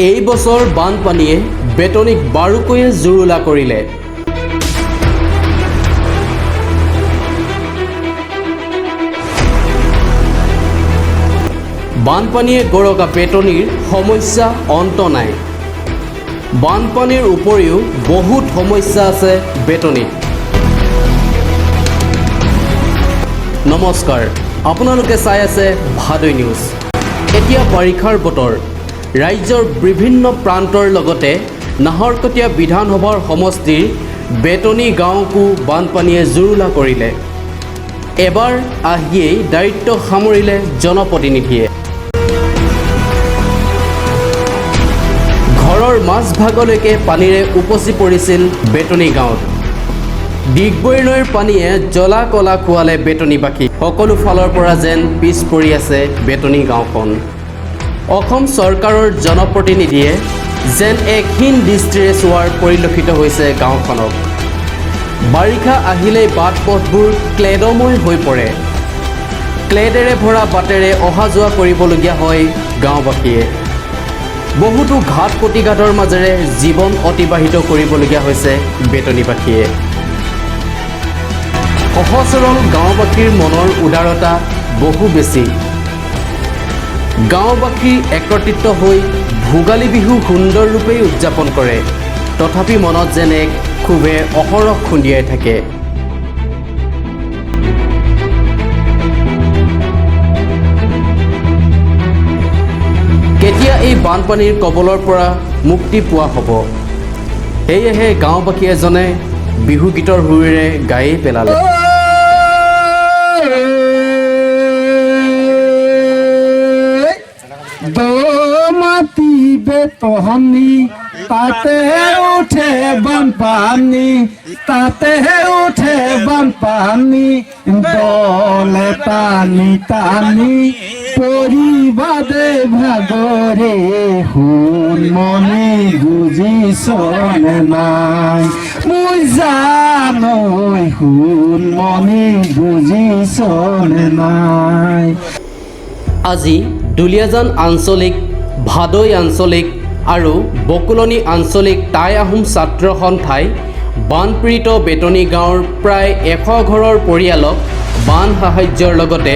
এই বছৰ বানপানীয়ে বেতনীক বাৰুকৈয়ে জুৰুলা কৰিলে। বানপানীয়ে গৰকা বেতনীৰ সমস্যা অন্ত নাই। বানপানীৰ উপৰিও বহুত সমস্যা আছে বেতনীত। নমস্কাৰ, আপোনালোকে চাই আছে ভাদৈ নিউজ। এতিয়া বাৰিষাৰ বতৰ। ৰাজ্যৰ বিভিন্ন প্ৰান্তৰ লগতে নাহৰকটীয়া বিধানসভাৰ সমষ্টিৰ বেতনী গাঁৱকো বানপানীয়ে জুৰুলা কৰিলে। এবাৰ আহিয়েই দায়িত্ব সামৰিলে জনপ্ৰতিনিধিয়ে। ঘৰৰ মাজভাগলৈকে পানীৰে উপচি পৰিছিল বেতনী গাঁৱত। ডিগবৈ নৈৰ পানীয়ে জ্বলা কলা খোৱালে বেতনীবাসী। সকলো ফালৰ পৰা যেন পিছ পৰি আছে বেতনী গাঁওখন। অসম চৰকাৰৰ জনপ্ৰতিনিধিয়ে যেন এক হীন দৃষ্টিৰে চোৱাৰ পৰিলক্ষিত হৈছে গাঁওখনক। বাৰিষা আহিলেই বাট পথবোৰ ক্লেদময় হৈ পৰে। ক্লেডেৰে ভৰা বাটেৰে অহা যোৱা কৰিবলগীয়া হয় গাঁওবাসীয়ে। বহুতো ঘাট প্ৰতিঘাটৰ মাজেৰে জীৱন অতিবাহিত কৰিবলগীয়া হৈছে বেতনীবাসীয়ে। সহজ সৰল গাঁওবাসীৰ মনৰ উদাৰতা বহু বেছি। গাঁওবাসী একত্ৰিত হৈ ভোগালী বিহু সুন্দৰৰূপেই উদযাপন কৰে। তথাপি মনত যেন এক ক্ষোভে অহৰহ খুন্দিয়াই থাকে। কেতিয়া এই বানপানীৰ কবলৰ পৰা মুক্তি পোৱা হ'ব, সেয়েহে গাঁওবাসী এজনে বিহু গীতৰ সুৰেৰে গায়েই পেলালে। মাটি বেতনী তাতে উঠে বানপানী, তাতে উঠে বানপানী, দলে টানি টানি পৰিবাদে ভাগৰে শুন মনে বুজিছনে নাই, মই জানো শুন মনে বুজিছনে নাই। আজি দুলীয়াজান আঞ্চলিক, ভাদৈ আঞ্চলিক আৰু বকুলনি আঞ্চলিক টাই আহোম ছাত্ৰ সন্থাই বানপীড়িত বেতনী গাঁৱৰ প্ৰায় 100 ঘৰৰ পৰিয়ালক বান সাহায্যৰ লগতে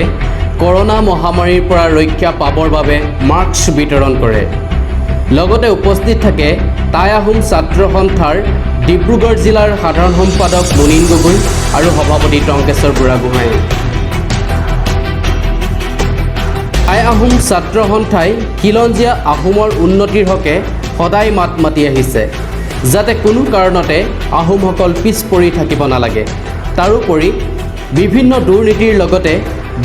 কৰোনা মহামাৰীৰ পৰা ৰক্ষা পাবৰ বাবে মাস্ক বিতৰণ কৰে। লগতে উপস্থিত থাকে টাই আহোম ছাত্ৰ সন্থাৰ ডিব্ৰুগড় জিলাৰ সাধাৰণ সম্পাদক মুনীন গগৈ আৰু সভাপতি টংকেশ্বৰ বুঢ়াগোহাঁই। টাই আহোম ছাত্ৰ সন্থাই খিলঞ্জীয়া আহোমৰ উন্নতিৰ হকে সদায় মাত মাতি আহিছে, যাতে কোনো কাৰণতে আহোমসকল পিছ পৰি থাকিব নালাগে। তাৰোপৰি বিভিন্ন দুৰ্নীতিৰ লগতে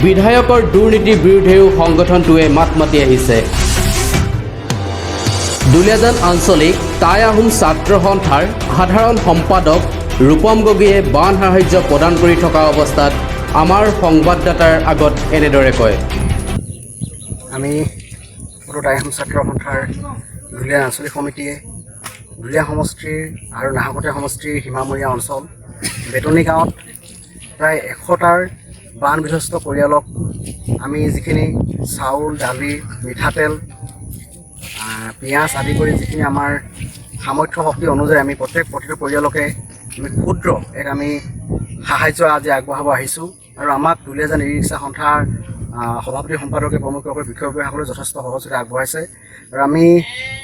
বিধায়কৰ দুৰ্নীতিৰ বিৰুদ্ধেও সংগঠনটোৱে মাত মাতি আহিছে। দুলীয়াজান আঞ্চলিক টাই আহোম ছাত্ৰ সন্থাৰ সাধাৰণ সম্পাদক ৰূপম গগৈয়ে বান সাহায্য প্ৰদান কৰি থকা অৱস্থাত আমাৰ সংবাদদাতাৰ আগত এনেদৰে কয়। আমি টাই আহোম ছাত্ৰ সন্থাৰ দুলীয়া আঞ্চলিক সমিতিয়ে দুলীয়া সমষ্টিৰ আৰু নাহৰকটীয়া সমষ্টিৰ সীমামূৰীয়া অঞ্চল বেতনী গাঁৱত প্ৰায় 100টাৰ বান বিধ্বস্ত পৰিয়ালক আমি যিখিনি চাউল, দালি, মিঠাতেল, পিঁয়াজ আদি কৰি যিখিনি আমাৰ সামৰ্থ্য শক্তি অনুযায়ী আমি প্ৰতিটো পৰিয়ালকে আমি ক্ষুদ্ৰ এক আমি সাহায্য আজি আগবঢ়াব আহিছোঁ। আৰু আমাক দুলীয়াজান ই ৰিক্সা সন্থাৰ সভাপতি সম্পাদকে প্ৰমুখসকলে বিষয়ববীয়াসকলে যথেষ্ট সহযোগিতা আগবঢ়াইছে। আৰু আমি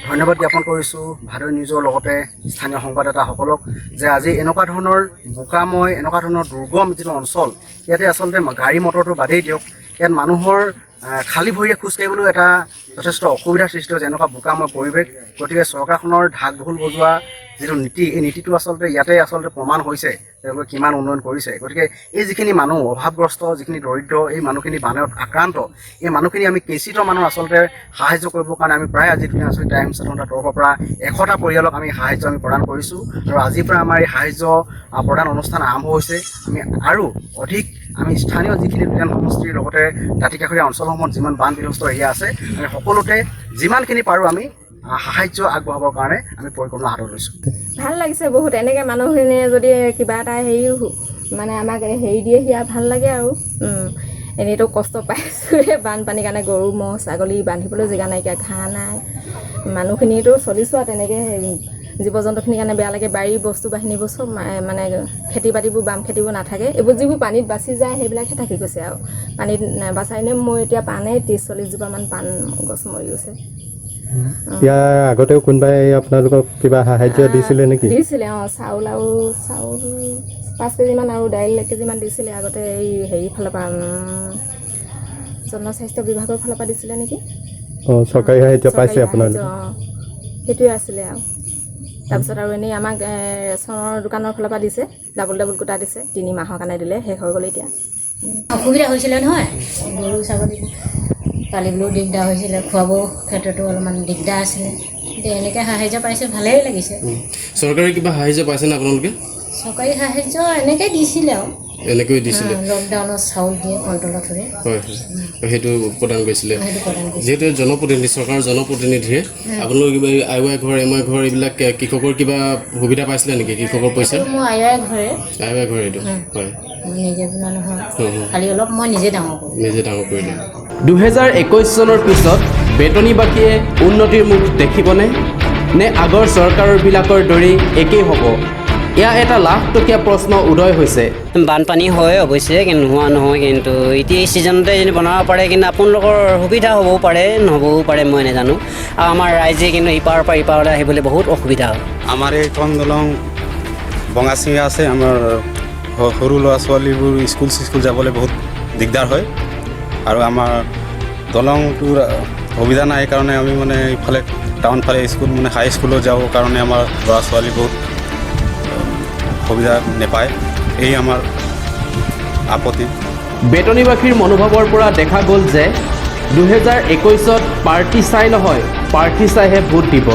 ধন্যবাদ জ্ঞাপন কৰিছোঁ ভাদৈ নিউজৰ লগতে স্থানীয় সংবাদদাতাসকলক যে আজি এনেকুৱা ধৰণৰ বোকাময়, এনেকুৱা ধৰণৰ দুৰ্গম যিটো অঞ্চল, ইয়াতে আচলতে গাড়ী মটৰটো বাদেই দিয়ক, ইয়াত মানুহৰ খালী ভৰিৰে খোজকাঢ়িবলৈও এটা যথেষ্ট অসুবিধাৰ সৃষ্টি হৈছে এনেকুৱা বোকাময় পৰিৱেশ। গতিকে চৰকাৰখনৰ ঢাক ঢোল বজোৱা যিটো নীতি, এই নীতিটো আচলতে ইয়াতে প্ৰমাণ হৈছে তেওঁলোকে কিমান উন্নয়ন কৰিছে। গতিকে এই যিখিনি মানুহ অভাৱগ্ৰস্ত, যিখিনি দৰিদ্ৰ, এই মানুহখিনি বানত আক্ৰান্ত, এই মানুহখিনি আমি কেঁচিত মানুহ আচলতে সাহায্য কৰিবৰ কাৰণে আমি প্ৰায় আজি দুলীয়া আঞ্চলিক টাই আহোম ছাত্ৰ সন্থাৰ তৰফৰ পৰা 100টা পৰিয়ালক আমি সাহায্য প্ৰদান কৰিছোঁ। আৰু আজিৰ পৰা আমাৰ এই সাহায্য প্ৰদান অনুষ্ঠান আৰম্ভ হৈছে। আমি আৰু অধিক আমি স্থানীয় যিখিনি দুলীয়াজান সমষ্টিৰ লগতে দাঁতিকাষৰীয়া অঞ্চলসমূহত যিমান বান বিধ্বস্ত এৰিয়া আছে, আমি সকলোতে যিমানখিনি পাৰোঁ আমি সাহায্য আগবঢ়াবৰ কাৰণে আমি পৰিকল্পনা হাতত লৈছোঁ। ভাল লাগিছে বহুত। এনেকৈ মানুহখিনিয়ে যদি কিবা এটা হেৰি মানে আমাক হেৰি দিয়ে, সেয়া ভাল লাগে। আৰু এনেইতো কষ্ট পাইছোঁহে বানপানীৰ কাৰণে গৰু ম'হ ছাগলী বান্ধিবলৈ জেগা নাইকিয়া ঘাঁহ নাই মানুহখিনিতো চলিছোঁ আৰু তেনেকৈ জীৱ জন্তুখিনিৰ কাৰণে বেয়া লাগে বাৰীৰ বস্তু বাহিনীবোৰ চব মানে খেতি বাতিবোৰ বাম খেতিবোৰ নাথাকে এইবোৰ যিবোৰ পানীত বাচি যায় সেইবিলাকহে থাকি গৈছে আৰু পানীত নাবাচাই নে মোৰ এতিয়া পানেই 30-40 জোপামান পাণ গছ মৰি গৈছে ইয়াৰ আগতেও কোনোবাই আপোনালোকক কিবা সাহায্য দিছিলে নেকি দিছিলে চাউল 5 কেজিমান আৰু দাইল 1 কেজিমান দিছিলে আগতে এই হেৰি ফালৰ পৰা জনস্বাস্থ্য বিভাগৰ ফালৰ পৰা দিছিলে নেকি চৰকাৰী সাহায্য পাইছে আপোনালোকে সেইটোৱে আছিলে আৰু তাৰপিছত আৰু এনেই আমাক ৰেচনৰ দোকানৰ ফালৰ পৰা দিছে ডাবল গোটা দিছে 3 মাহৰ কাৰণে দিলে শেষ হৈ গ'ল এতিয়া অসুবিধা হৈছিলে নহয় গৰু ছাগলী পালিবলৈও দিগদাৰ হৈছিলে খোৱাবৰ ক্ষেত্ৰতো অলপমান দিগদাৰ আছিলে এতিয়া এনেকৈ সাহায্য পাইছে ভালেই লাগিছে চৰকাৰে কিবা সাহায্য পাইছেনে আপোনালোকে চৰকাৰী সাহায্য এনেকৈ দিছিলে আৰু এনেকৈ দিছিলে লকডাউনত চাউল দিয়ে কণ্ট্ৰলত ধৰে হয় সেইটো প্ৰদান কৰিছিলে সেইটো প্ৰদান কৰিছে যিহেতু জনপ্ৰতিনিধি চৰকাৰৰ জনপ্ৰতিনিধিয়ে আপোনালোকে কিবা আই ঘৰ এমআই ঘৰ এইবিলাক কৃষকৰ কিবা সুবিধা পাইছিলে নেকি কৃষকৰ পইচা মোৰ আই ঘৰে এইটো হয় মই নিজে বনোৱা নহয় খালি অলপ মই নিজে ডাঙৰ কৰিলে 2021 চনৰ পিছত বেতনীবাসীয়ে উন্নতিৰ মুখ দেখিবনে নে আগৰ চৰকাৰবিলাকৰ দৰেই একেই হ'ব এয়া এটা লাখটকীয়া প্ৰশ্ন উদয় হৈছে বানপানী হয় অৱশ্যে কিন্তু নোহোৱা নহয় কিন্তু এতিয়া এই ছিজনতে যদি বনাব পাৰে কিন্তু আপোনালোকৰ সুবিধা হ'বও পাৰে নহ'বও পাৰে মই নাজানো আৰু আমাৰ ৰাইজে কিন্তু ইপাৰৰ পৰা ইপাৰলৈ আহিবলৈ বহুত অসুবিধা হয় আমাৰ এইখন দলং ভঙা চিঙা আছে আমাৰ সৰু ল'ৰা ছোৱালীবোৰ স্কুল যাবলৈ বহুত দিগদাৰ হয় আৰু আমাৰ দলংটোৰ সুবিধা নাই কাৰণে আমি মানে ইফালে টাউন ফালে স্কুল মানে হাই স্কুলত যাবৰ কাৰণে আমাৰ ল'ৰা ছোৱালী বহুত সুবিধা নাপায় এই আমাৰ আপত্তি বেতনীবাসীৰ মনোভাৱৰ পৰা দেখা গ'ল যে 2021ত পাৰ্টি চাই নহয় প্ৰাৰ্থী চাইহে ভোট দিব